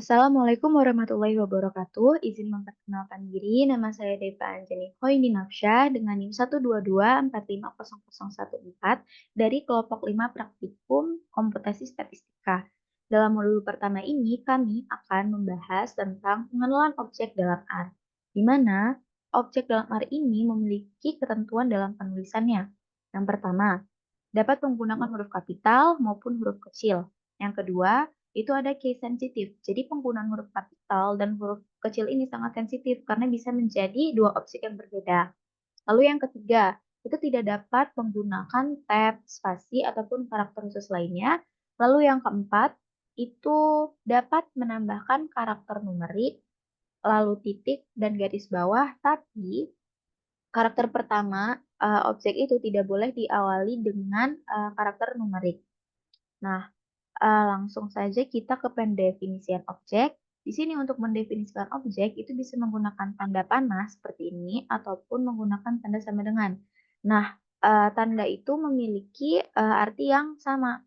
Assalamualaikum warahmatullahi wabarakatuh. Izin memperkenalkan diri, nama saya Deva Anjani Khoindinafsyah dengan NIM 122450014 dari kelompok 5 Praktikum Komputasi Statistika. Dalam modul pertama ini, kami akan membahas tentang pengenalan objek dalam R, di mana objek dalam R ini memiliki ketentuan dalam penulisannya. Yang pertama, dapat menggunakan huruf kapital maupun huruf kecil. Yang kedua, itu ada case sensitif. Jadi penggunaan huruf kapital dan huruf kecil ini sangat sensitif karena bisa menjadi dua objek yang berbeda. Lalu yang ketiga, itu tidak dapat menggunakan tab, spasi, ataupun karakter khusus lainnya. Lalu yang keempat, itu dapat menambahkan karakter numerik, lalu titik dan garis bawah, tapi karakter pertama objek itu tidak boleh diawali dengan karakter numerik. Nah, langsung saja kita ke pendefinisian objek. Di sini untuk mendefinisikan objek itu bisa menggunakan tanda panah seperti ini ataupun menggunakan tanda sama dengan. Nah, tanda itu memiliki arti yang sama.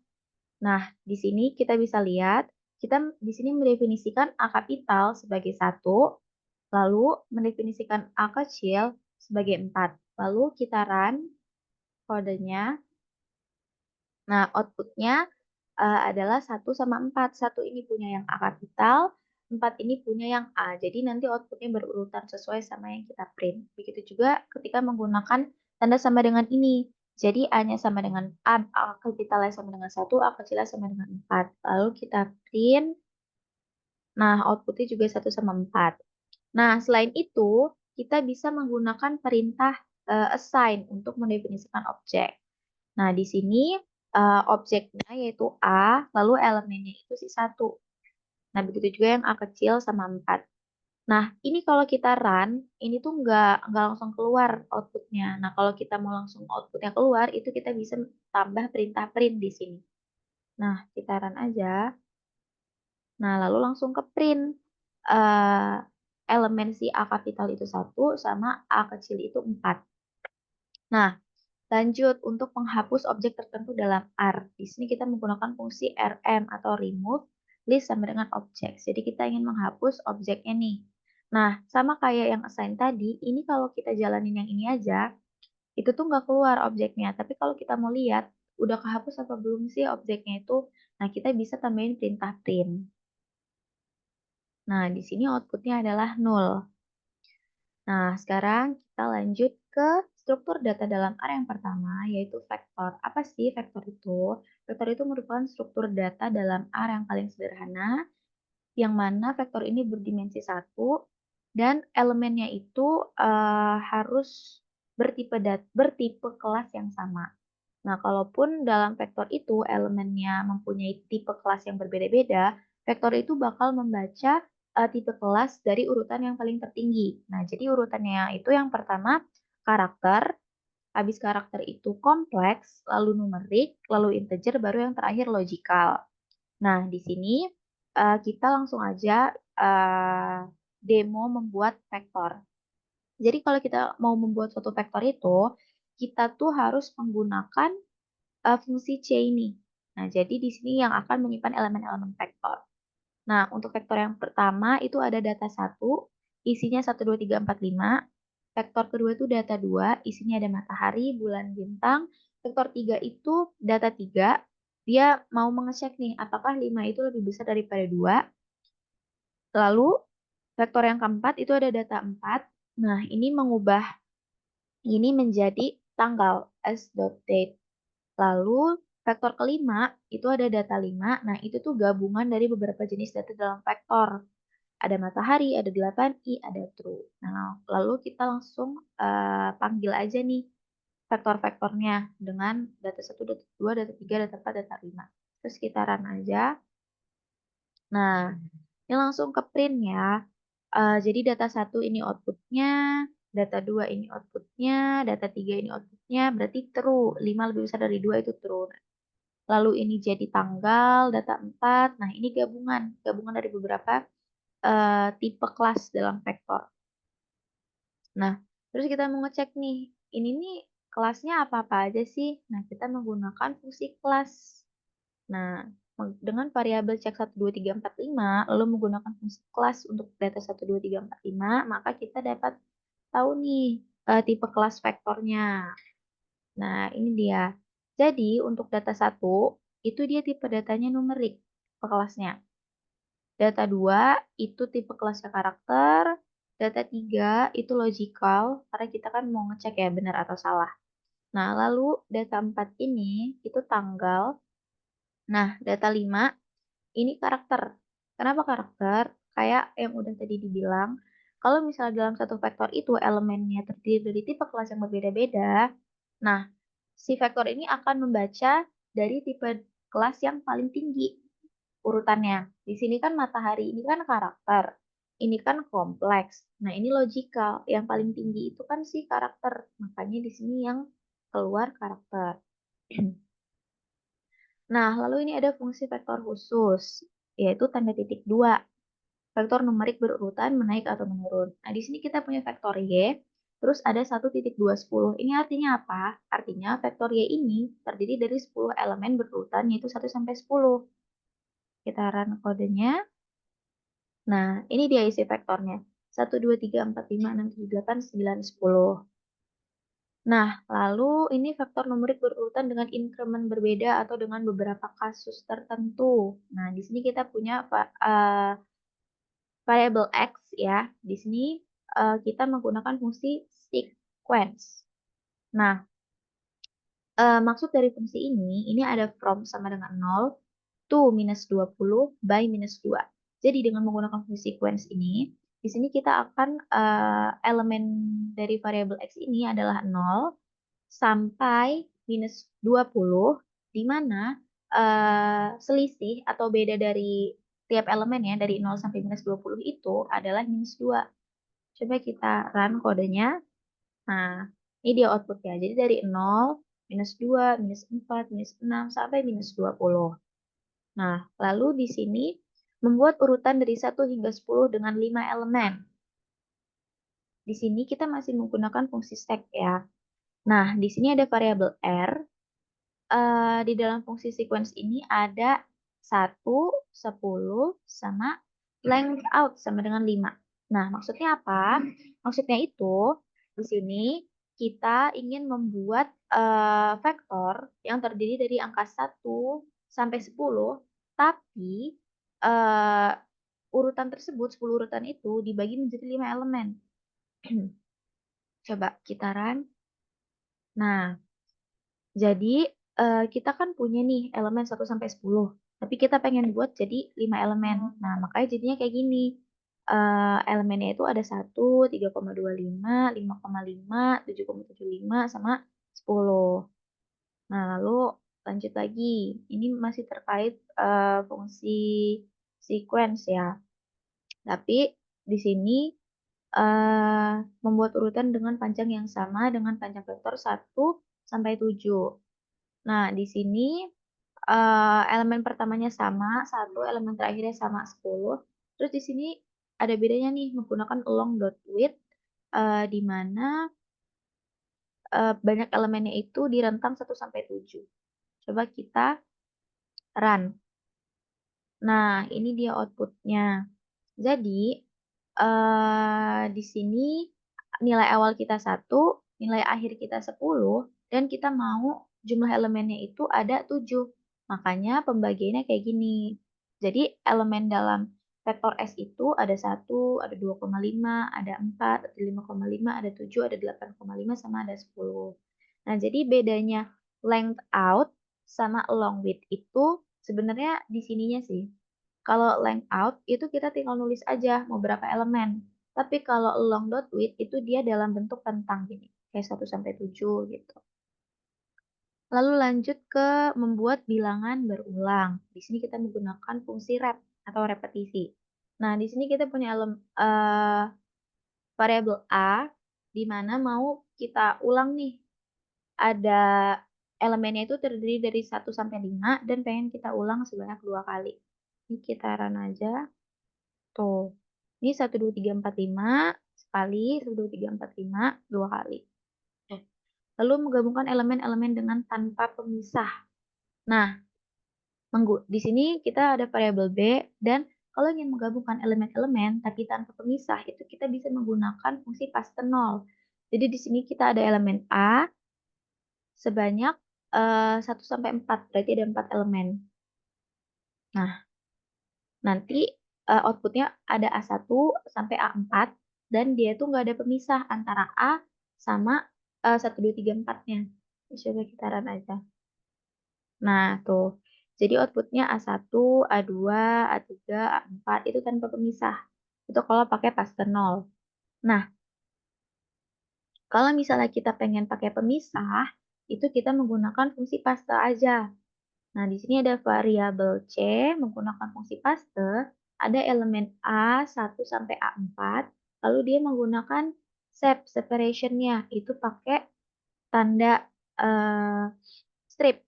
Nah, di sini kita bisa lihat, kita di sini mendefinisikan A kapital sebagai 1, lalu mendefinisikan A kecil sebagai 4. Lalu kita run kodenya. Nah, outputnya adalah 1 sama 4. 1 ini punya yang A kapital, 4 ini punya yang A. Jadi nanti outputnya berurutan sesuai sama yang kita print. Begitu juga ketika menggunakan tanda sama dengan ini. Jadi A-nya sama dengan A kapitalnya sama dengan 1, A kecilnya sama dengan 4. Lalu kita print, nah outputnya juga 1 sama 4. Nah, selain itu, kita bisa menggunakan perintah assign untuk mendefinisikan objek. Nah, di sini objeknya yaitu A, lalu elemennya itu si 1. Nah, begitu juga yang A kecil sama 4. Nah, ini kalau kita run, ini tuh nggak langsung keluar outputnya. Nah, kalau kita mau langsung outputnya keluar, itu kita bisa tambah perintah print di sini. Nah, kita run aja. Nah, lalu langsung ke print. eh, Elemen si A kapital itu 1 sama A kecil itu 4. Nah, lanjut untuk menghapus objek tertentu dalam R. Di sini kita menggunakan fungsi rm atau remove list sama dengan objek. Jadi kita ingin menghapus objeknya nih. Nah, sama kayak yang assign tadi, ini kalau kita jalanin yang ini aja, itu tuh nggak keluar objeknya. Tapi kalau kita mau lihat, udah kehapus apa belum sih objeknya itu, nah kita bisa tambahin perintah print. Nah, di sini outputnya adalah 0. Nah, sekarang kita lanjut ke struktur data dalam R yang pertama, yaitu vektor. Apa sih vektor itu? Vektor itu merupakan struktur data dalam R yang paling sederhana, yang mana vektor ini berdimensi 1, dan elemennya itu harus bertipe kelas yang sama. Nah, kalaupun dalam vektor itu elemennya mempunyai tipe kelas yang berbeda-beda, vektor itu bakal membaca tipe kelas dari urutan yang paling tertinggi. Nah, jadi urutannya itu yang pertama karakter, habis karakter itu kompleks, lalu numerik, lalu integer, baru yang terakhir logikal. Nah, di sini kita langsung aja demo membuat vektor. Jadi kalau kita mau membuat suatu vektor itu, kita tuh harus menggunakan fungsi C ini. Nah, jadi di sini yang akan menyimpan elemen-elemen vektor. Nah, untuk vektor yang pertama itu ada data 1, isinya 1, 2, 3, 4, 5. Vektor kedua itu data 2, isinya ada matahari, bulan, bintang. Vektor 3 itu data 3, dia mau mengecek nih, apakah 5 itu lebih besar daripada 2. Lalu, vektor yang keempat itu ada data 4. Nah, ini mengubah ini menjadi tanggal s.date. Lalu vektor kelima itu ada data 5. Nah, itu tuh gabungan dari beberapa jenis data dalam vektor. Ada matahari, ada 8i, ada true. Nah, lalu kita langsung panggil aja nih vektor-vektornya dengan data 1, data 2, data 3, data 4, data 5. Terus kita run aja. Nah, ini langsung ke print ya. Jadi data 1 ini outputnya, data 2 ini outputnya, data 3 ini outputnya, berarti true. 5 lebih besar dari 2 itu true. Lalu ini jadi tanggal, data 4. Nah, ini gabungan dari beberapa tipe kelas dalam vektor. Nah, terus kita mau ngecek nih, ini nih kelasnya apa-apa aja sih? Nah, kita menggunakan fungsi kelas. Nah, Dengan variabel cek 1, 2, 3, 4, 5, lalu menggunakan fungsi kelas untuk data 1, 2, 3, 4, 5, maka kita dapat tahu nih tipe kelas vektornya. Nah, ini dia. Jadi, untuk data 1, itu dia tipe datanya numerik, tipe kelasnya. Data 2, itu tipe kelasnya karakter. Data 3, itu logical, karena kita kan mau ngecek ya benar atau salah. Nah, lalu data 4 ini, itu tanggal. Nah, data 5, ini karakter. Kenapa karakter? Kayak yang udah tadi dibilang, kalau misalnya dalam satu vektor itu elemennya terdiri dari tipe kelas yang berbeda-beda, nah, si vektor ini akan membaca dari tipe kelas yang paling tinggi urutannya. Di sini kan matahari ini kan karakter, ini kan kompleks. Nah, ini logikal. Yang paling tinggi itu kan si karakter. Makanya di sini yang keluar karakter. Nah, lalu ini ada fungsi vektor khusus, yaitu tanda titik 2. Vektor numerik berurutan menaik atau menurun. Nah, di sini kita punya vektor Y, terus ada 1,210. Ini artinya apa? Artinya vektor Y ini terdiri dari 10 elemen berurutan, yaitu 1 sampai 10. Kita run kodenya. Nah, ini dia isi vektornya. 1, 2, 3, 4, 5, 6, 7, 8, 9, 10. Nah, lalu ini vektor numerik berurutan dengan inkremen berbeda atau dengan beberapa kasus tertentu. Nah, di sini kita punya variabel X ya. Di sini kita menggunakan fungsi sequence. Nah, maksud dari fungsi ini ada from sama dengan 0, to minus 20, by minus 2. Jadi dengan menggunakan fungsi sequence ini, di sini kita akan elemen dari variabel X ini adalah 0 sampai minus 20, di mana selisih atau beda dari tiap elemen ya, dari 0 sampai minus 20 itu adalah minus 2. Coba kita run kodenya. Nah, ini dia outputnya. Jadi dari 0, minus 2, minus 4, minus 6, sampai minus 20. Nah, lalu di sini membuat urutan dari 1 hingga 10 dengan 5 elemen. Di sini kita masih menggunakan fungsi stack ya. Nah, di sini ada variabel R. Di dalam fungsi sequence ini ada 1, 10, sama length out sama dengan 5. Nah, maksudnya apa? Maksudnya itu, di sini kita ingin membuat vektor yang terdiri dari angka 1 sampai 10, tapi eh, urutan tersebut, 10 urutan itu dibagi menjadi 5 elemen. Coba kita run. Nah, jadi kita kan punya nih elemen 1 sampai 10, tapi kita pengen buat jadi 5 elemen. Nah, makanya jadinya kayak gini. Elemennya itu ada 1, 3,25, 5,5, 7,75, sama 10. Nah, lalu lanjut lagi. Ini masih terkait fungsi sequence ya. Tapi di sini eh, membuat urutan dengan panjang yang sama dengan panjang vektor 1 sampai 7. Nah, di sini elemen pertamanya sama, 1, elemen terakhirnya sama, 10. Terus di sini ada bedanya nih menggunakan along dot width, di mana banyak elemennya itu di rentang 1 sampai 7. Coba kita run. Nah, ini dia outputnya. Jadi, di sini nilai awal kita 1, nilai akhir kita 10, dan kita mau jumlah elemennya itu ada 7. Makanya pembagiannya kayak gini. Jadi elemen dalam vektor S itu ada 1, ada 2,5, ada 4, ada 5,5, ada 7, ada 8,5, sama ada 10. Nah, jadi bedanya length out sama long width itu sebenarnya di sininya sih. Kalau length out itu kita tinggal nulis aja mau berapa elemen. Tapi kalau long dot width itu dia dalam bentuk tentang gini, kayak 1 sampai 7 gitu. Lalu lanjut ke membuat bilangan berulang. Di sini kita menggunakan fungsi rep atau repetisi. Nah, di sini kita punya variabel A di mana mau kita ulang nih. Ada elemennya itu terdiri dari 1 sampai 5 dan pengen kita ulang sebanyak 2 kali. Ini kita run aja. Tuh. Ini 1, 2, 3, 4, 5 sekali, 1, 2, 3, 4, 5 2 kali. Lalu menggabungkan elemen-elemen dengan tanpa pemisah. Nah, Di sini kita ada variabel B dan kalau ingin menggabungkan elemen-elemen tapi tanpa pemisah itu kita bisa menggunakan fungsi paste nol. Jadi di sini kita ada elemen A sebanyak 1 sampai 4, berarti ada 4 elemen. Nah, nanti outputnya ada A1 sampai A4 dan dia tuh nggak ada pemisah antara A sama 1, 2, 3, 4-nya. Coba kita run aja. Nah, tuh. Jadi outputnya A1, A2, A3, A4 itu tanpa pemisah. Itu kalau pakai paste nol. Nah, kalau misalnya kita pengen pakai pemisah, itu kita menggunakan fungsi paste aja. Nah, di sini ada variabel C menggunakan fungsi paste, ada elemen A1 sampai A4, lalu dia menggunakan separation-nya, itu pakai tanda strip.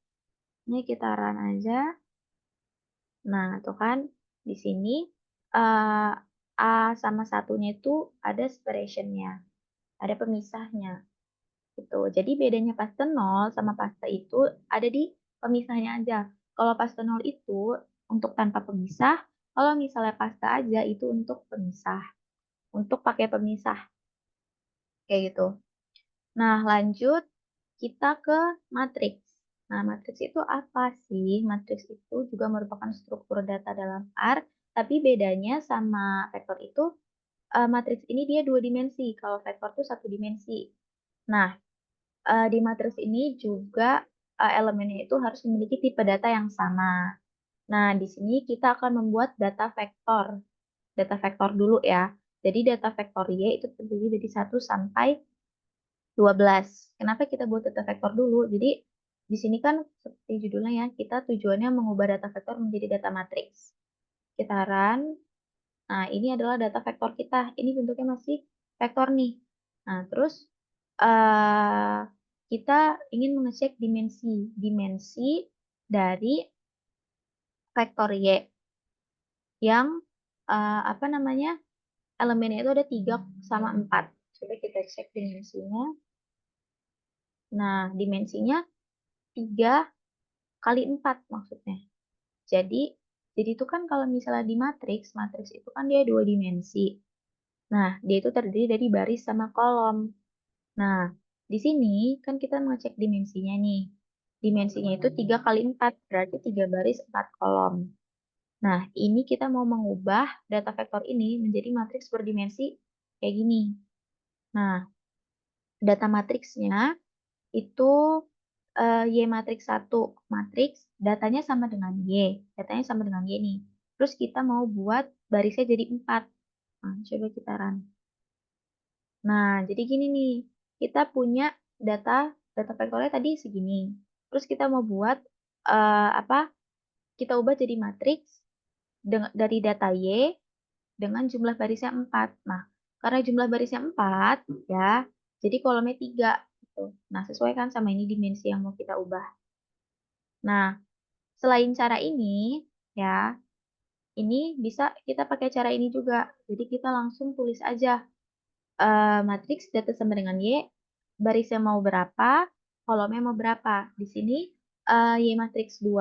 Ini kita run aja. Nah, tuh kan di sini eh, A sama satunya itu ada separation-nya, ada pemisahnya. Gitu. Jadi bedanya paste nol sama paste itu ada di pemisahnya aja. Kalau paste nol itu untuk tanpa pemisah, kalau misalnya paste aja itu untuk pemisah, untuk pakai pemisah kayak gitu. Nah, lanjut kita ke matriks. Nah, matriks itu apa sih? Matriks itu juga merupakan struktur data dalam R, tapi bedanya sama vektor itu, matriks ini dia dua dimensi, kalau vektor itu satu dimensi. Nah, di matriks ini juga elemennya itu harus memiliki tipe data yang sama. Nah, di sini kita akan membuat data vektor. Data vektor dulu ya. Jadi data vektor Y itu terdiri dari 1 sampai 12. Kenapa kita buat data vektor dulu? Jadi di sini kan seperti judulnya ya, kita tujuannya mengubah data vektor menjadi data matriks. Kita run. Nah, ini adalah data vektor kita. Ini bentuknya masih vektor nih. Nah, terus eh kita ingin mengecek dimensi dari vektor Y yang apa namanya? Elemennya itu ada 3 sama 4. Coba kita cek dimensinya. Nah, dimensinya 3 kali 4 maksudnya. Jadi, itu kan kalau misalnya di matriks, matriks itu kan dia dua dimensi. Nah, dia itu terdiri dari baris sama kolom. Nah, di sini kan kita mengecek dimensinya nih. Dimensinya itu 3 kali 4, berarti 3 baris 4 kolom. Nah, ini kita mau mengubah data vektor ini menjadi matriks berdimensi kayak gini. Nah, data matriksnya itu Y matriks 1. Matriks datanya sama dengan Y. Datanya sama dengan Y nih. Terus kita mau buat barisnya jadi 4. Nah, coba kita run. Nah, jadi gini nih. Kita punya data data vektornya tadi segini. Terus kita mau buat apa? Kita ubah jadi matriks dari data Y dengan jumlah barisnya 4. Nah, karena jumlah barisnya 4, ya, jadi kolomnya 3. Gitu. Nah, sesuaikan sama ini dimensi yang mau kita ubah. Nah, selain cara ini, ya, ini bisa kita pakai cara ini juga. Jadi kita langsung tulis aja matriks data sama dengan Y, barisnya mau berapa, kolomnya mau berapa. Di sini Y matriks 2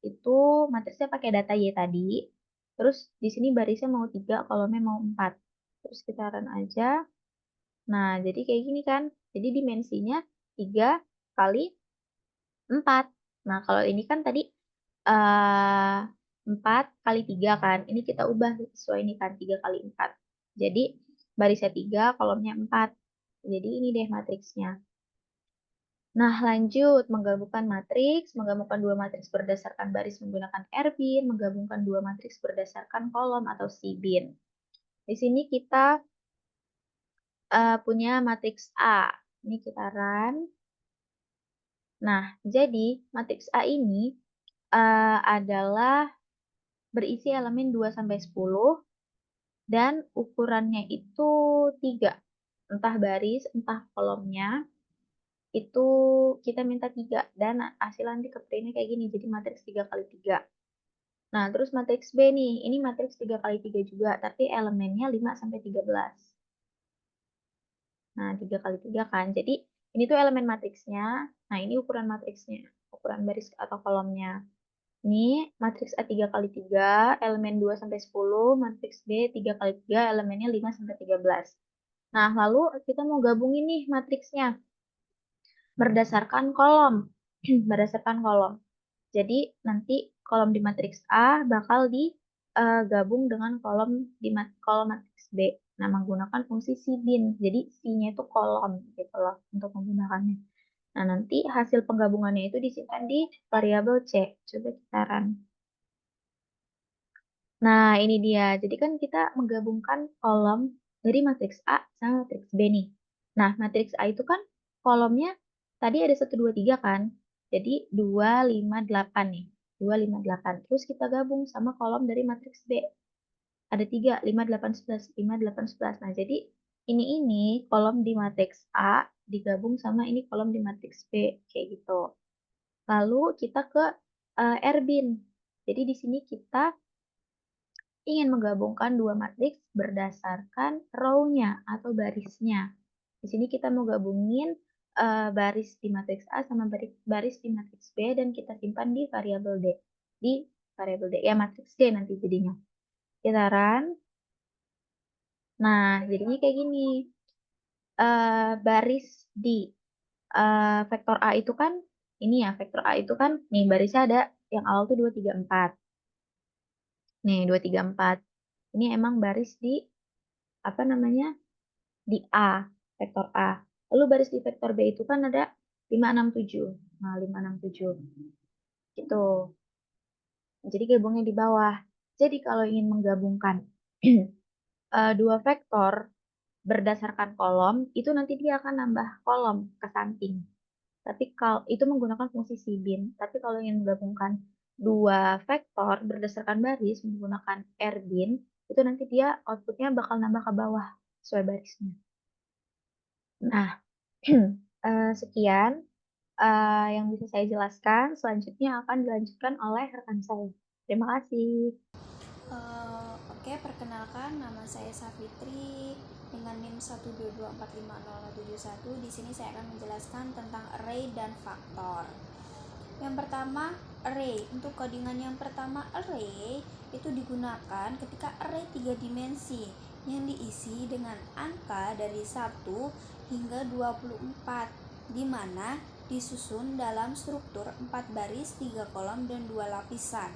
itu matriksnya pakai data Y tadi. Terus di sini barisnya mau 3, kolomnya mau 4. Terus kita run aja. Nah, jadi kayak gini kan. Jadi dimensinya 3 kali 4. Nah, kalau ini kan tadi eh 4 kali 3 kan. Ini kita ubah sesuai ini kan 3 kali 4. Jadi barisnya 3, kolomnya 4. Jadi ini deh matriksnya. Nah, lanjut menggabungkan matriks, menggabungkan dua matriks berdasarkan baris menggunakan R-bin, menggabungkan dua matriks berdasarkan kolom atau C-bin. Di sini kita punya matriks A. Ini kita run. Nah, jadi matriks A ini adalah berisi elemen 2 sampai 10 dan ukurannya itu 3. Entah baris, entah kolomnya. Itu kita minta 3 dan hasil nanti keprintnya kayak gini. Jadi matriks 3 kali 3. Nah, terus matriks B nih. Ini matriks 3 kali 3 juga, tapi elemennya 5 sampai 13. Nah, 3 kali 3 kan. Jadi, ini tuh elemen matriksnya. Nah, ini ukuran matriksnya. Ukuran baris atau kolomnya. Ini matriks A 3 kali 3, elemen 2 sampai 10, matriks B 3 kali 3, elemennya 5 sampai 13. Nah, lalu kita mau gabungin nih matriksnya berdasarkan kolom. Berdasarkan kolom. Jadi nanti kolom di matriks A bakal digabung dengan kolom matriks B. Nah, menggunakan fungsi C-bin. Jadi C-nya itu kolom gitu loh untuk menggunakannya. Nah, nanti hasil penggabungannya itu disimpan di variabel C. Coba kita run. Nah, ini dia. Jadi kan kita menggabungkan kolom dari matriks A sama matriks B nih. Nah, matriks A itu kan kolomnya tadi ada 1, 2, 3 kan? Jadi 2, 5, 8 nih. 2, 5, 8. Terus kita gabung sama kolom dari matriks B. Ada 3, 5, 8, 11. 5, 8, 11. Nah, jadi ini kolom di matriks A digabung sama ini kolom di matriks B. Kayak gitu. Lalu kita ke R-bin. Jadi di sini kita ingin menggabungkan dua matriks berdasarkan row-nya atau barisnya. Di sini kita mau gabungin baris di matriks A sama baris di matriks B dan kita simpan di variabel D. Di variabel D, ya matriks D nanti jadinya. Kita run. Nah, jadinya kayak gini. Baris di vektor A itu kan, ini ya, vektor A itu kan, nih barisnya ada yang awal tuh 2, 3, 4. Nih, 2, 3, 4. Ini emang baris di apa namanya? Di A, vektor A. Lalu baris di vektor B itu kan ada 5, 6, 7. Nah, 5, 6, 7. Gitu. Jadi gabungnya di bawah. Jadi kalau ingin menggabungkan dua vektor berdasarkan kolom, itu nanti dia akan nambah kolom ke samping. Tapi kalau itu menggunakan fungsi C-bin. Tapi kalau ingin menggabungkan dua vektor berdasarkan baris menggunakan R-bin, itu nanti dia outputnya bakal nambah ke bawah sesuai barisnya. Nah, sekian yang bisa saya jelaskan. Selanjutnya akan dilanjutkan oleh rekan saya. Terima kasih. Oke, perkenalkan nama saya Safitri dengan NIM 122450071. Di sini saya akan menjelaskan tentang array dan faktor. Yang pertama, array. Untuk codingan yang pertama, array itu digunakan ketika array 3 dimensi yang diisi dengan angka dari 1 hingga 24, di mana disusun dalam struktur 4 baris, 3 kolom, dan 2 lapisan.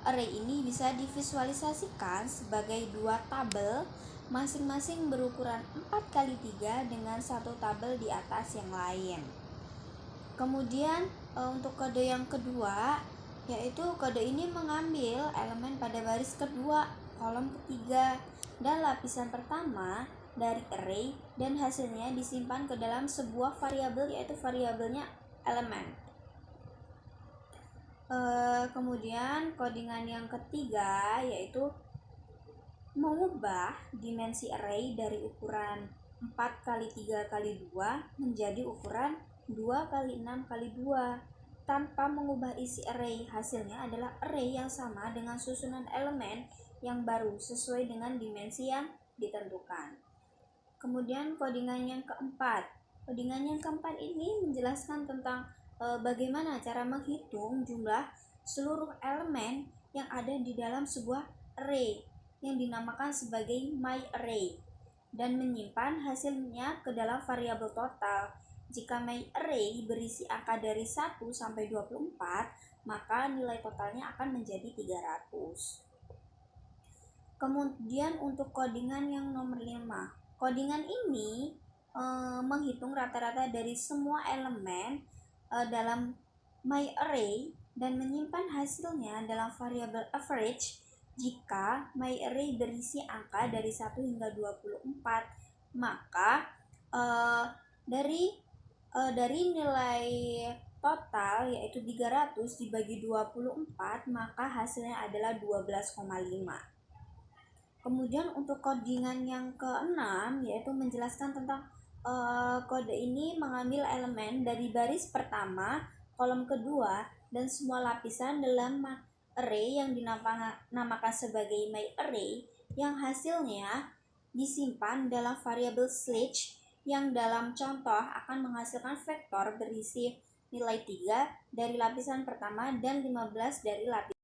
Array ini bisa divisualisasikan sebagai dua tabel masing-masing berukuran 4 kali 3 dengan satu tabel di atas yang lain. Kemudian untuk kode yang kedua, yaitu kode ini mengambil elemen pada baris kedua, kolom ketiga, dan lapisan pertama dari array dan hasilnya disimpan ke dalam sebuah variabel, yaitu variabelnya elemen. Kemudian codingan yang ketiga yaitu mengubah dimensi array dari ukuran 4 kali 3 kali 2 menjadi ukuran 2 kali 6 kali 2 tanpa mengubah isi array. Hasilnya adalah array yang sama dengan susunan elemen yang baru sesuai dengan dimensi yang ditentukan. Kemudian codingan yang keempat. Codingan yang keempat ini menjelaskan tentang bagaimana cara menghitung jumlah seluruh elemen yang ada di dalam sebuah array yang dinamakan sebagai myArray dan menyimpan hasilnya ke dalam variabel total. Jika myArray berisi angka dari 1 sampai 24, maka nilai totalnya akan menjadi 300. Kemudian untuk codingan yang nomor 5. Codingan ini menghitung rata-rata dari semua elemen dalam myArray dan menyimpan hasilnya dalam variabel average jika myArray berisi angka dari 1 hingga 24. Maka dari nilai total yaitu 300 dibagi 24, maka hasilnya adalah 12,5. Kemudian untuk codingan yang keenam yaitu menjelaskan tentang kode ini mengambil elemen dari baris pertama, kolom kedua, dan semua lapisan dalam array yang dinamakan sebagai myArray yang hasilnya disimpan dalam variabel sledge yang dalam contoh akan menghasilkan vektor berisi nilai 3 dari lapisan pertama dan 15 dari lapisan.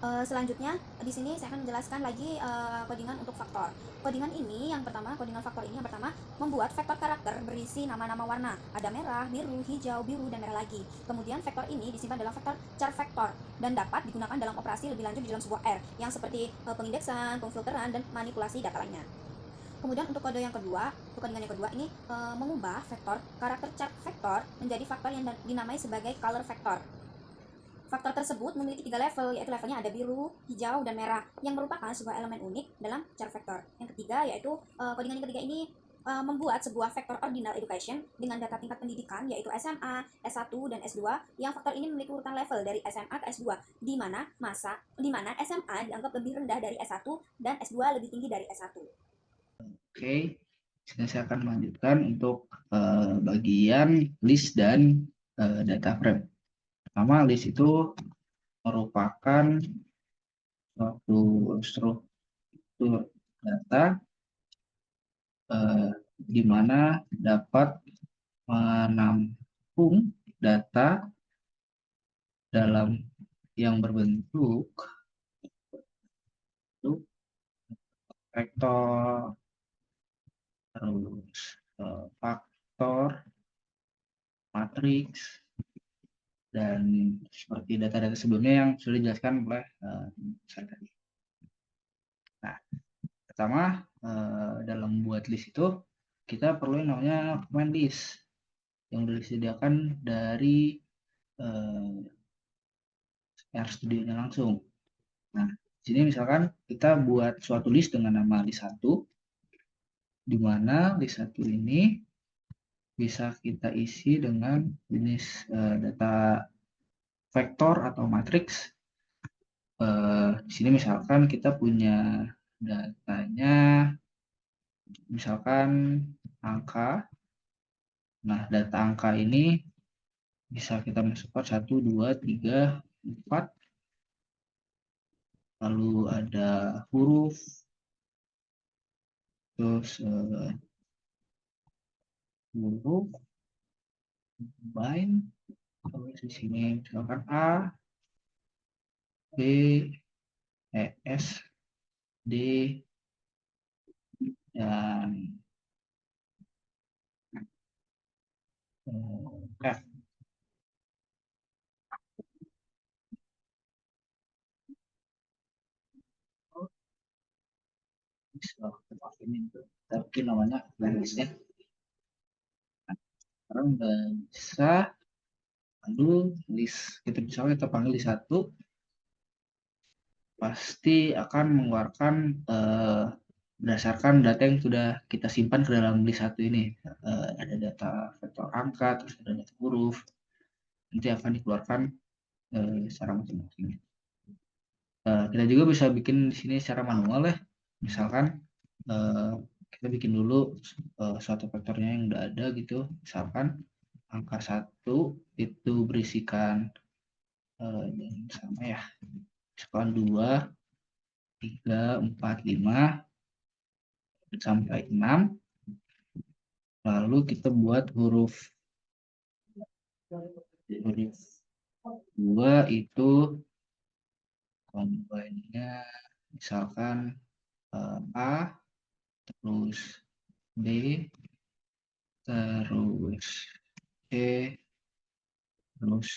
Selanjutnya di sini saya akan menjelaskan lagi codingan untuk faktor. Codingan ini yang pertama, codingan faktor ini yang pertama membuat vektor karakter berisi nama-nama warna. Ada merah, biru, hijau, biru, dan merah lagi. Kemudian vektor ini disimpan dalam vektor char vektor dan dapat digunakan dalam operasi lebih lanjut di dalam sebuah R yang seperti pengindeksan, pemfilteran, dan manipulasi data lainnya. Kemudian untuk kode yang kedua, untuk codingan yang kedua ini mengubah vektor karakter char vektor menjadi faktor yang dinamai sebagai color vektor. Faktor tersebut memiliki 3 level, yaitu levelnya ada biru, hijau, dan merah, yang merupakan sebuah elemen unik dalam char vektor. Yang ketiga, yaitu codingan yang ketiga ini membuat sebuah vektor ordinal education dengan data tingkat pendidikan, yaitu SMA, S1, dan S2, yang faktor ini memiliki urutan level dari SMA ke S2, di mana SMA dianggap lebih rendah dari S1 dan S2 lebih tinggi dari S1. Oke, sini saya akan melanjutkan untuk bagian list dan data frame. Pertama, list itu merupakan suatu struktur data di mana dapat menampung data dalam yang berbentuk vektor, terus faktor, matriks, dan seperti data-data sebelumnya yang sudah dijelaskan oleh saya tadi. Nah, pertama dalam buat list itu kita perlu yang namanya command list yang sudah disediakan dari RStudio-nya langsung. Nah, di sini misalkan kita buat suatu list dengan nama list 1, di mana list 1 ini bisa kita isi dengan jenis data vektor atau matriks. Di sini misalkan kita punya datanya misalkan angka. Nah, data angka ini bisa kita masukkan 1, 2, 3, 4. Lalu ada huruf, terus huruf, combine, terus di sini misalkan A, B, E, S, D, dan F. Ini tapi namanya listnya. Sekarang udah bisa, lalu list kita panggil list 1, pasti akan mengeluarkan berdasarkan data yang sudah kita simpan ke dalam list 1 ini. Ada data vektor angka, terus ada data huruf, nanti akan dikeluarkan secara masing-masing. Kita juga bisa bikin di sini secara manual ya. Misalkan kita bikin dulu suatu vektornya yang udah ada gitu. Misalkan angka 1 itu berisikan sama ya. Misalkan 2, 3, 4, 5 sampai 6. Lalu kita buat huruf 2 itu combine-nya misalkan A, terus B, terus E, terus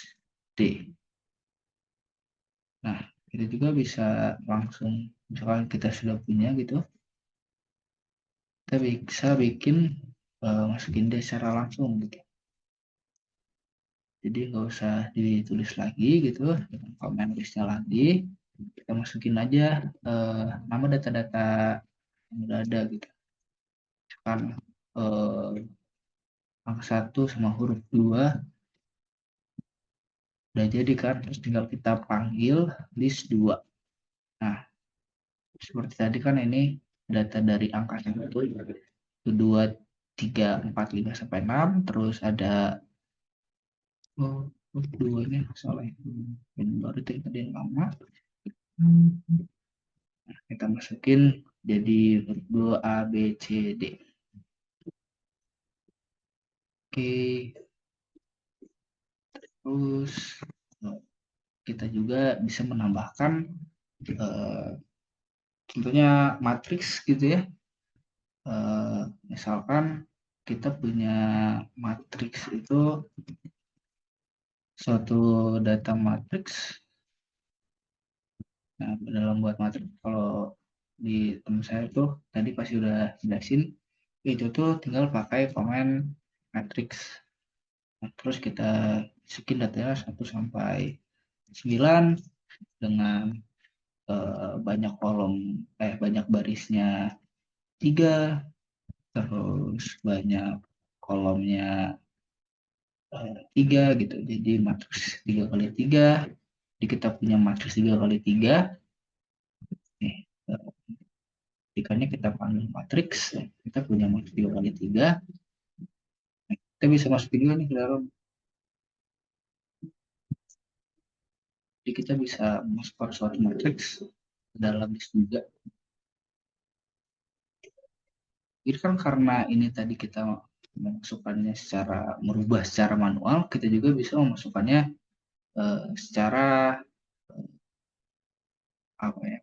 D. Nah, kita juga bisa langsung, misalkan kita sudah punya gitu, kita bisa bikin masukin D secara langsung gitu. Jadi nggak usah ditulis lagi gitu, dengan comment listnya lagi, kita masukin aja nama data-data yang udah ada gitu. Misalkan angka 1 sama huruf 2 udah jadi kan, terus tinggal kita panggil list 2. Nah, seperti tadi kan ini data dari angka 1, 2, 3, 4, 5, sampai 6, terus ada 2-nya salah yang baru itu tadi yang lama. Nah, kita masukin jadi 2 A, B, C, D. Oke, terus kita juga bisa menambahkan tentunya matriks gitu ya. Misalkan kita punya matriks itu suatu data matriks. Nah, dalam buat matriks kalau di teman saya tuh tadi pasti udah jelasin, itu tuh tinggal pakai komen matriks. Nah, terus kita masukin datanya 1 sampai 9 dengan banyak banyak barisnya 3, terus banyak kolomnya 3 gitu. Jadi matriks 3 kali 3. Jadi kita punya matriks 3 kali 3. Nih, ketikanya kita panggil matriks, kita punya matriks 3 kali 3. Kita bisa masukin juga nih ke dalam. Jadi kita bisa masukkan suatu matriks ke dalam list juga. Jadi kan karena ini tadi kita memasukkannya merubah secara manual, kita juga bisa memasukkannya secara apa ya,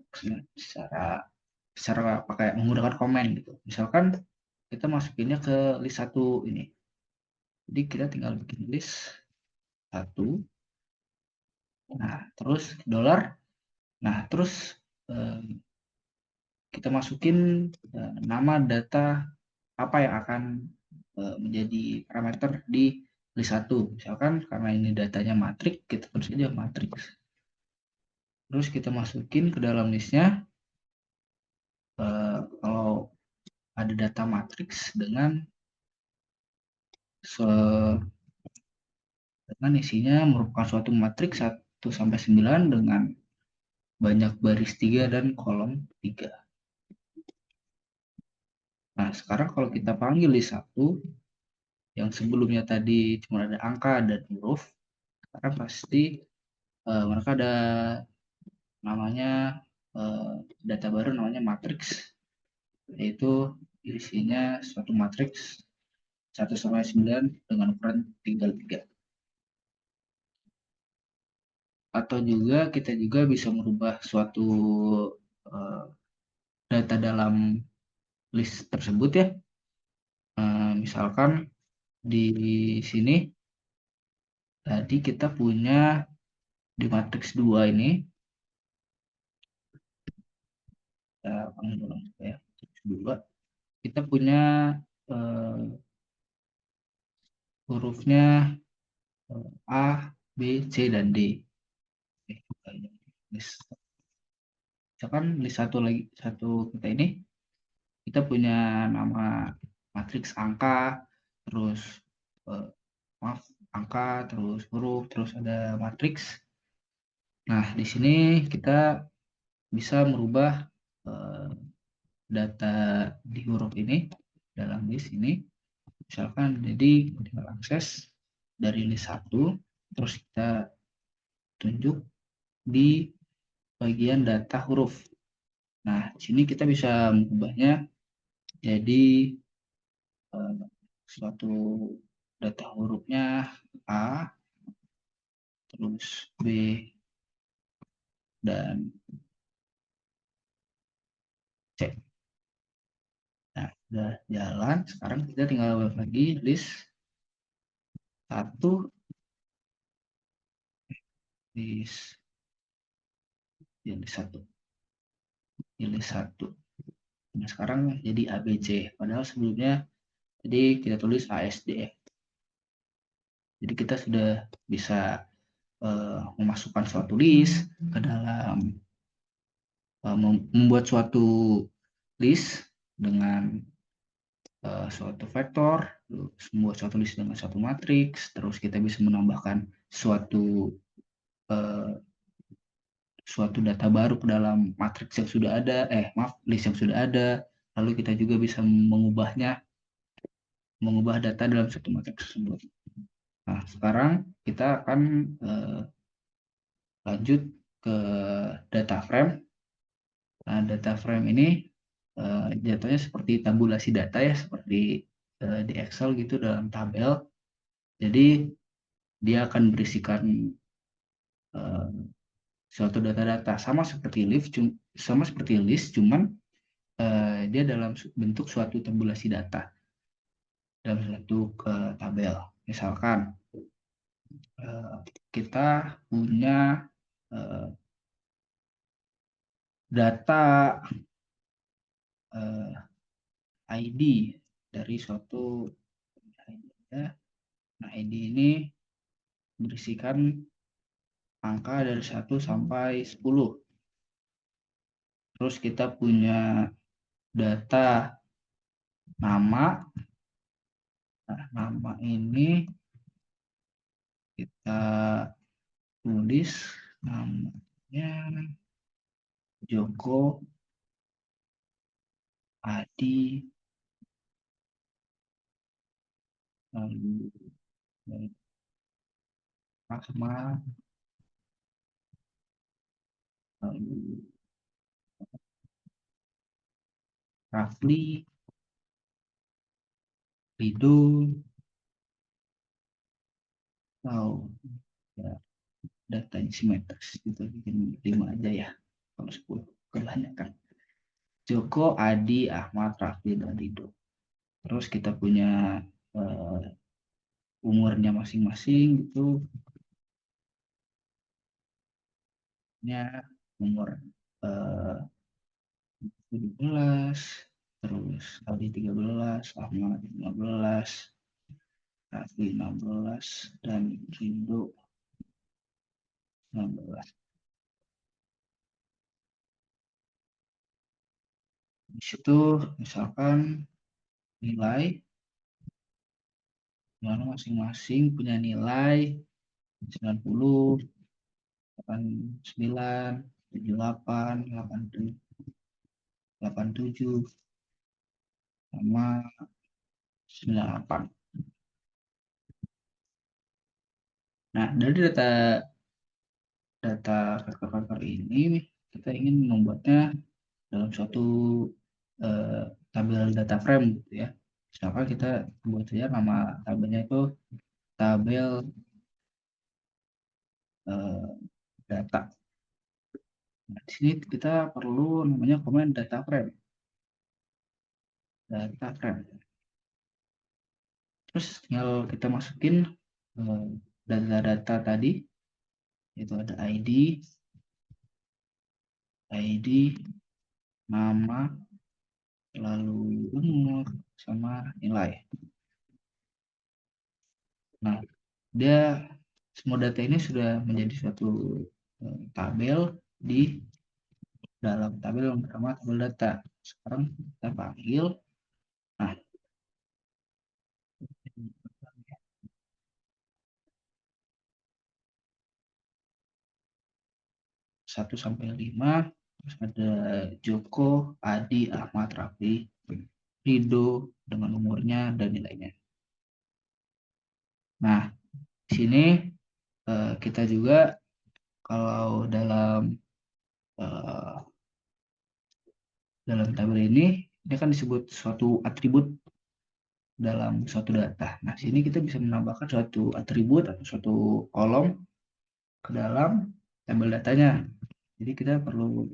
secara pakai menggunakan komen gitu. Misalkan kita masukinnya ke list 1 ini. Jadi kita tinggal bikin list 1. Nah, terus $. Nah, terus kita masukin nama data apa yang akan menjadi parameter di list 1. Misalkan karena ini datanya matriks, kita tulis aja matriks. Terus kita masukin ke dalam listnya kalau ada data matriks dengan isinya merupakan suatu matriks 1 sampai 9 dengan banyak baris 3 dan kolom 3. Nah, sekarang kalau kita panggil list 1 yang sebelumnya tadi cuma ada angka dan huruf, sekarang pasti mereka ada namanya data baru namanya matriks, yaitu isinya suatu matriks 1 sampai 9 dengan ukuran 3x3. Atau juga kita juga bisa merubah suatu data dalam list tersebut ya. Misalkan di sini tadi kita punya di matriks 2 ini, kita punya hurufnya A, B, C, dan D. Misalkan list 1 kita ini, kita punya nama matriks angka, terus angka, terus huruf, terus ada matriks. Nah, di sini kita bisa merubah data di huruf ini dalam list ini. Misalkan jadi tinggal akses dari list 1, terus kita tunjuk di bagian data huruf. Nah, di sini kita bisa mengubahnya jadi suatu data hurufnya A, terus B, dan C. Nah, udah jalan. Sekarang kita tinggal balik lagi list 1, list 1. List 1. Nah, sekarang jadi ABC. Padahal sebelumnya jadi kita tulis ASD. Jadi kita sudah bisa memasukkan suatu list ke dalam membuat suatu list dengan suatu vektor, membuat suatu list dengan suatu matriks, terus kita bisa menambahkan suatu data baru ke dalam matriks yang sudah ada, list yang sudah ada, lalu kita juga bisa mengubah data dalam satu matriks tersebut. Nah, sekarang kita akan lanjut ke data frame. Nah, data frame ini jatuhnya seperti tabulasi data ya, seperti di Excel gitu dalam tabel. Jadi dia akan berisikan suatu data-data sama seperti list, cuman dia dalam bentuk suatu tabulasi data dalam bentuk tabel. Misalkan kita punya data ID dari suatu ID. Nah, ID ini berisikan angka dari 1 sampai 10. Terus kita punya data nama. Nah, nama ini kita tulis namanya Joko Adi, lalu Rahma, lalu Rafli, Rido, atau ya, data simetris itu bikin 5 aja ya, kalau 10 kebanyakan. Joko, Adi, Ahmad, Rafli, dan Rido. Terus kita punya umurnya masing-masing gitu, umur 17, terus Adi 13, Ahmad 15, Rafli 16, dan Rido 16. Di situ misalkan nilai masing-masing punya nilai 90, 89, 78, 87, sama 98. Nah, dari data faktor-faktor ini kita ingin membuatnya dalam suatu tabel data frame gitu ya. Misalkan kita buat saja nama tabelnya itu tabel data. Nah, di sini kita perlu namanya komen data frame. Terus tinggal kita masukin data-data tadi, itu ada ID, nama, lalu umur, sama nilai. Nah, semua data ini sudah menjadi suatu tabel di dalam tabel yang bernama tabel data. Sekarang kita panggil. Nah, 1 sampai 5, terus ada Joko, Adi, Ahmad, Rafli, Rido dengan umurnya dan nilainya. Nah, di sini kita juga kalau dalam tabel ini kan disebut suatu atribut dalam suatu data. Nah, di sini kita bisa menambahkan suatu atribut atau suatu kolom ke dalam tabel datanya. Jadi kita perlu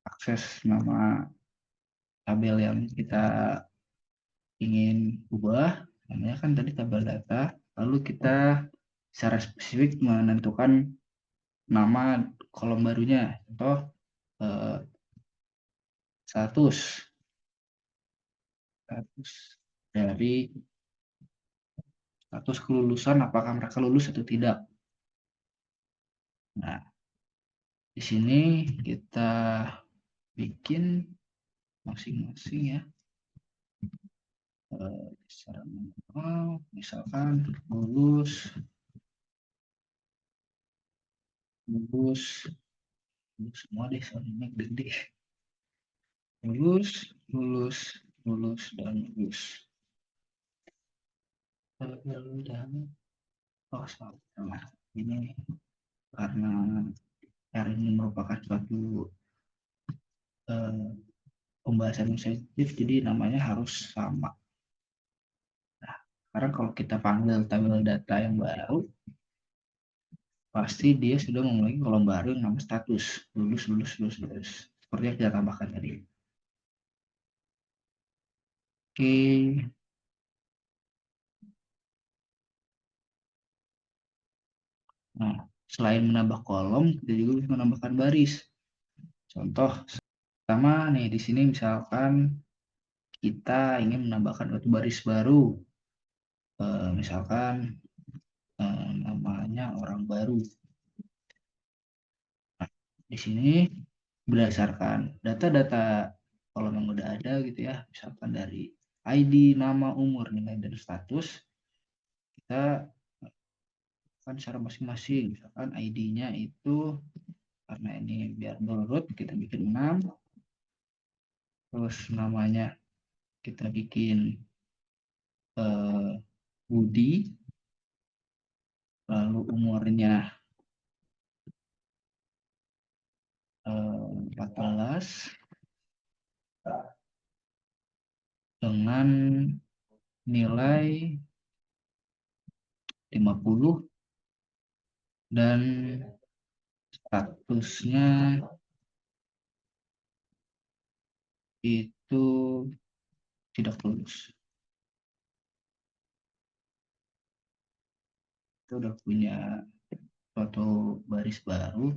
akses nama tabel yang kita ingin ubah, namanya kan tadi tabel data, lalu kita secara spesifik menentukan nama kolom barunya, contoh status dari status kelulusan, apakah mereka lulus atau tidak. Nah, di sini kita bikin masing-masing ya, secara manual, misalkan lulus semua deh, soalnya gede. lulus dan lulus. Dan salah, ini karena hari ini merupakan suatu pembahasan yang sensitif, jadi namanya harus sama. Nah, Sekarang kalau kita panggil tabel data yang baru, pasti dia sudah memiliki kolom baru yang nama status, lulus, lulus, lulus, lulus. Seperti yang kita tambahkan tadi. Oke, nah selain menambah kolom, kita juga bisa menambahkan baris. Contoh pertama nih di sini misalkan kita ingin menambahkan satu baris baru, misalkan namanya orang baru. Nah, di sini berdasarkan data-data kolom yang udah ada gitu ya, misalkan dari ID, nama, umur, nilai, dan status, kita kan secara masing-masing. Misalkan ID-nya itu karena ini biar berurut kita bikin 6, terus namanya kita bikin Budi, lalu umurnya 14 dengan nilai 50 dan statusnya itu tidak lulus. Kita udah punya suatu baris baru.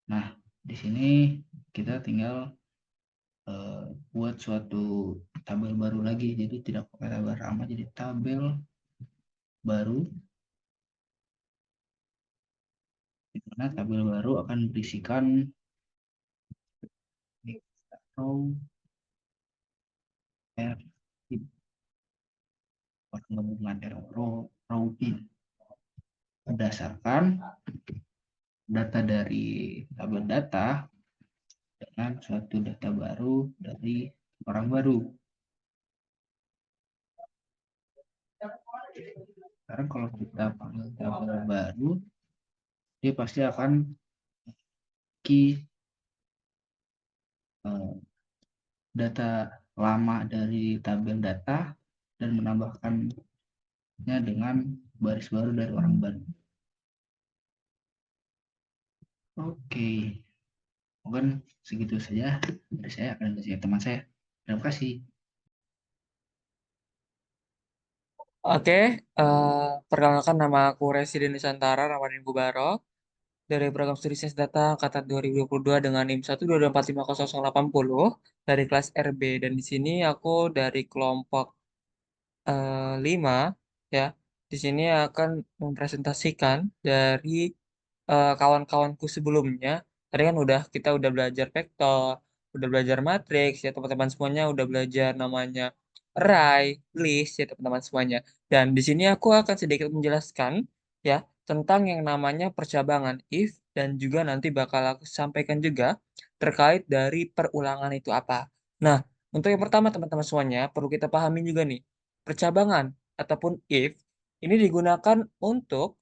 Nah, di sini kita tinggal buat suatu tabel baru lagi. Jadi tidak pakai tabel lama, jadi tabel baru. Di mana tabel baru akan berisikan row, R, penggabungan row in berdasarkan data dari tabel data dengan suatu data baru dari orang baru. Sekarang kalau kita panggil tabel baru, dia pasti akan key data lama dari tabel data dan menambahkannya dengan baris baru dari orang baru. Oke, mungkin segitu saja dari saya akan kasih teman saya. Terima kasih. Oke, eh, perkenalkan nama aku Residen Nusantara Ramadhan Bubarok dari program studi Sains Data angkatan 2022 dengan NIM 122450080 dari kelas RB dan di sini aku dari kelompok 5 ya. Di sini akan mempresentasikan dari kawan-kawanku sebelumnya. Tadi kan kita udah belajar vektor, udah belajar matriks ya teman-teman semuanya, udah belajar namanya array, list ya teman-teman semuanya. Dan di sini aku akan sedikit menjelaskan ya tentang yang namanya percabangan if dan juga nanti bakal aku sampaikan juga terkait dari perulangan itu apa. Nah, untuk yang pertama teman-teman semuanya perlu kita pahami juga nih, percabangan ataupun if ini digunakan untuk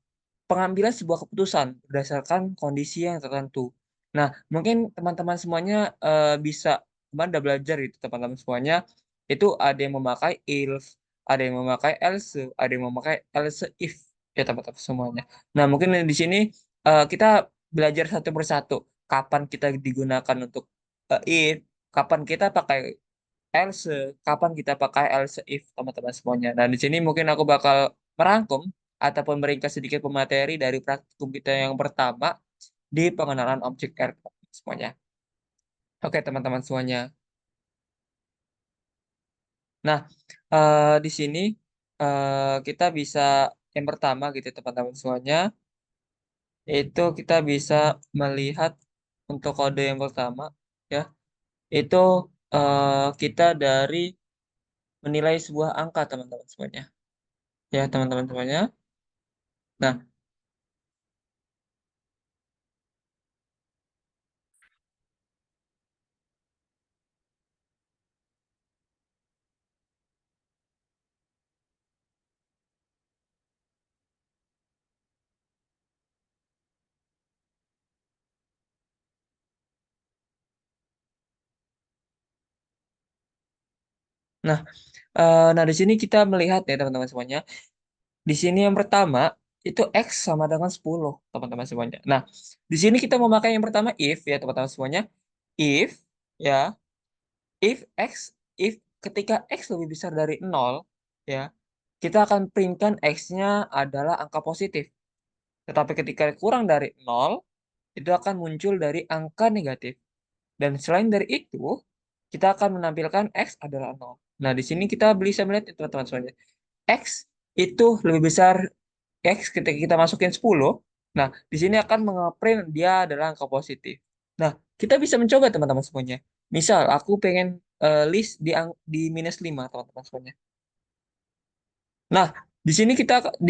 pengambilan sebuah keputusan berdasarkan kondisi yang tertentu. Nah, mungkin teman-teman semuanya bisa, kemarin udah belajar itu teman-teman semuanya, itu ada yang memakai if, ada yang memakai else, ada yang memakai else if, ya teman-teman semuanya. Nah, mungkin di sini kita belajar satu persatu, kapan kita digunakan untuk if, kapan kita pakai else, kapan kita pakai else if teman-teman semuanya. Dan di sini mungkin aku bakal merangkum ataupun meringkas sedikit pemateri dari praktikum kita yang pertama di pengenalan objek R semuanya. Oke teman-teman semuanya. Nah, di sini kita bisa yang pertama gitu teman-teman semuanya, itu kita bisa melihat untuk kode yang pertama ya, itu kita dari menilai sebuah angka teman-teman semuanya. Ya teman-teman semuanya. Nah, nah Nah, di sini kita melihat ya teman-teman semuanya. Di sini yang pertama itu X sama dengan 10, teman-teman semuanya. Nah, di sini kita memakai yang pertama if ya teman-teman semuanya. If ya, if X, if ketika X lebih besar dari 0 ya, kita akan printkan X-nya adalah angka positif. Tetapi ketika kurang dari 0, itu akan muncul dari angka negatif. Dan selain dari itu, kita akan menampilkan X adalah 0. Nah, di sini kita bisa melihat itu teman-teman semuanya. X itu lebih besar X ketika kita masukin 10. Nah, di sini akan mengeprint dia adalah angka positif. Nah, kita bisa mencoba teman-teman semuanya. Misal aku pengen list di -5 teman-teman semuanya. Nah, di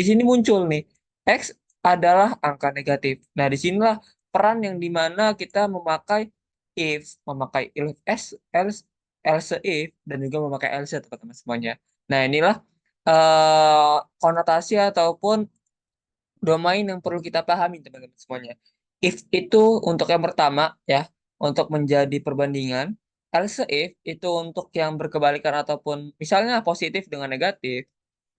sini muncul nih X adalah angka negatif. Nah, disinilah peran yang dimana kita memakai if, memakai else if, dan juga memakai else teman-teman semuanya. Nah, inilah konotasi ataupun domain yang perlu kita pahami teman-teman semuanya. If itu untuk yang pertama ya, untuk menjadi perbandingan. Else if itu untuk yang berkebalikan ataupun misalnya positif dengan negatif,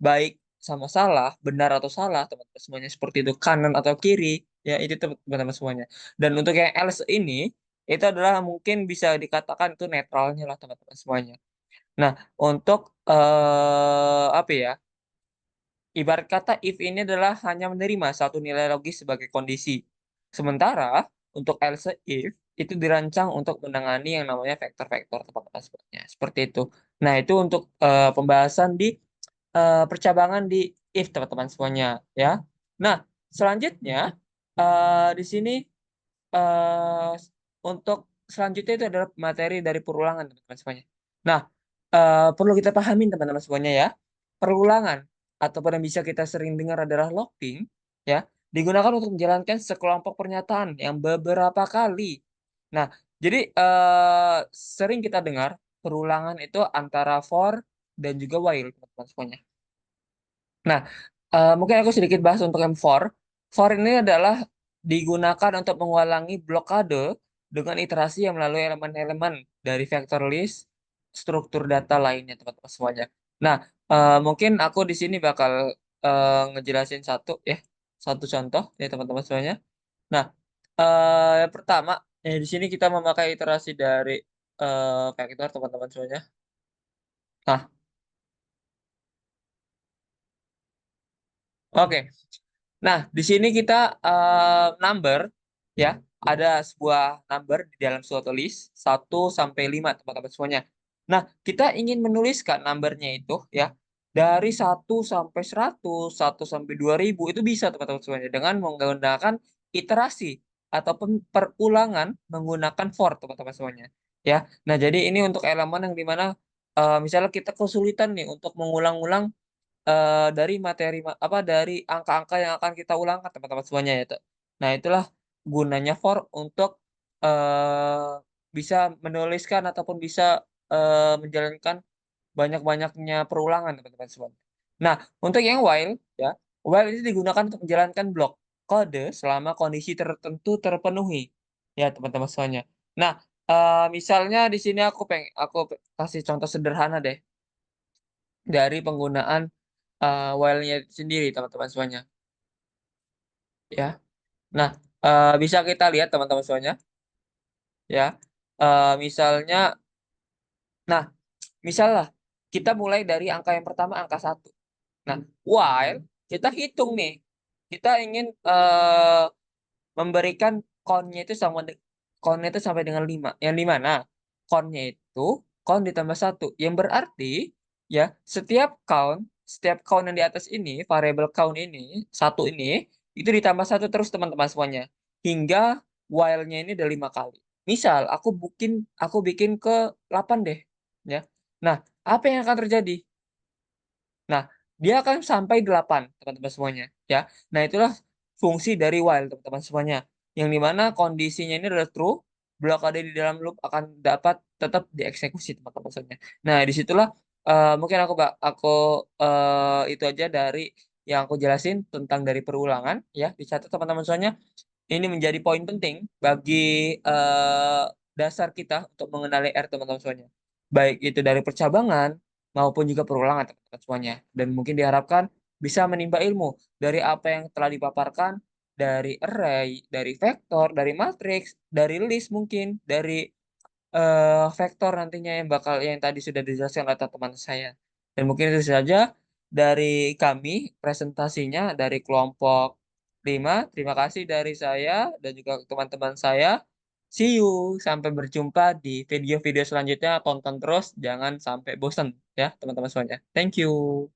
baik sama salah, benar atau salah, teman-teman semuanya seperti itu, kanan atau kiri, ya itu teman-teman semuanya. Dan untuk yang else ini, itu adalah mungkin bisa dikatakan itu netralnya lah teman-teman semuanya. Nah, untuk apa ya? Ibarat kata if ini adalah hanya menerima satu nilai logis sebagai kondisi. Sementara untuk else if itu dirancang untuk menangani yang namanya vektor-vektor teman-teman semuanya. Seperti itu. Nah, itu untuk pembahasan di percabangan di if teman-teman semuanya ya. Nah, selanjutnya di sini eh, untuk selanjutnya itu adalah materi dari perulangan teman-teman semuanya. Nah, perlu kita pahami teman-teman semuanya ya. Perulangan ataupun yang bisa kita sering dengar adalah looping ya, digunakan untuk menjalankan sekelompok pernyataan yang beberapa kali. Nah, jadi sering kita dengar perulangan itu antara for dan juga while teman-teman semuanya. Nah, mungkin aku sedikit bahas untuk yang for. For ini adalah digunakan untuk mengulangi blokade dengan iterasi yang melalui elemen-elemen dari vector list, struktur data lainnya, teman-teman semuanya. Nah, mungkin aku di sini bakal ngejelasin satu contoh ya teman-teman semuanya. Nah, yang pertama, di sini kita memakai iterasi dari vektor teman-teman semuanya. Nah, oke. Nah, di sini kita number ya, ada sebuah number di dalam suatu list 1 sampai 5 teman-teman semuanya. Nah, kita ingin menuliskan numbernya itu ya dari 1 sampai 100, 1 sampai 2000 itu bisa teman-teman semuanya dengan menggunakan iterasi ataupun perulangan menggunakan for teman-teman semuanya. Ya. Nah, jadi ini untuk elemen yang dimana misalnya kita kesulitan nih untuk mengulang-ulang dari dari angka-angka yang akan kita ulangkan teman-teman semuanya ya, Tek. Nah, itulah gunanya for untuk eh, bisa menuliskan ataupun bisa menjalankan banyak-banyaknya perulangan teman-teman semuanya. Nah, untuk yang while ya, while ini digunakan untuk menjalankan blok kode selama kondisi tertentu terpenuhi ya teman-teman semuanya. Nah, misalnya di sini aku kasih contoh sederhana deh dari penggunaan while-nya sendiri teman-teman semuanya ya. Nah, bisa kita lihat teman-teman semuanya ya. Misalnya, nah, misalnya kita mulai dari angka yang pertama angka 1. Nah, while kita hitung nih, kita ingin memberikan count-nya itu sampai dengan 5. Yang di mana count-nya itu count ditambah 1. Yang berarti ya setiap count yang di atas ini, variable count ini, 1 ini, itu ditambah 1 terus teman-teman semuanya. Hingga while-nya ini ada 5 kali. Misal aku bikin ke 8 deh. Ya. Nah, apa yang akan terjadi? Nah, dia akan sampai 8, teman-teman semuanya. Ya. Nah, itulah fungsi dari while, teman-teman semuanya. Yang dimana kondisinya ini adalah true, blok ada di dalam loop akan dapat tetap dieksekusi, teman-teman semuanya. Nah, disitulah mungkin aku itu aja dari yang aku jelasin tentang dari perulangan. Ya, dicatat teman-teman semuanya. Ini menjadi poin penting bagi dasar kita untuk mengenali R, teman-teman semuanya. Baik itu dari percabangan, maupun juga perulangan teman-teman semuanya. Dan mungkin diharapkan bisa menimba ilmu dari apa yang telah dipaparkan, dari array, dari vektor, dari matriks, dari list mungkin, dari vektor nantinya yang tadi sudah dijelaskan oleh teman saya. Dan mungkin itu saja dari kami presentasinya dari kelompok 5. Terima kasih dari saya dan juga teman-teman saya. See you. Sampai berjumpa di video-video selanjutnya. Tonton terus, jangan sampai bosan ya teman-teman semuanya. Thank you.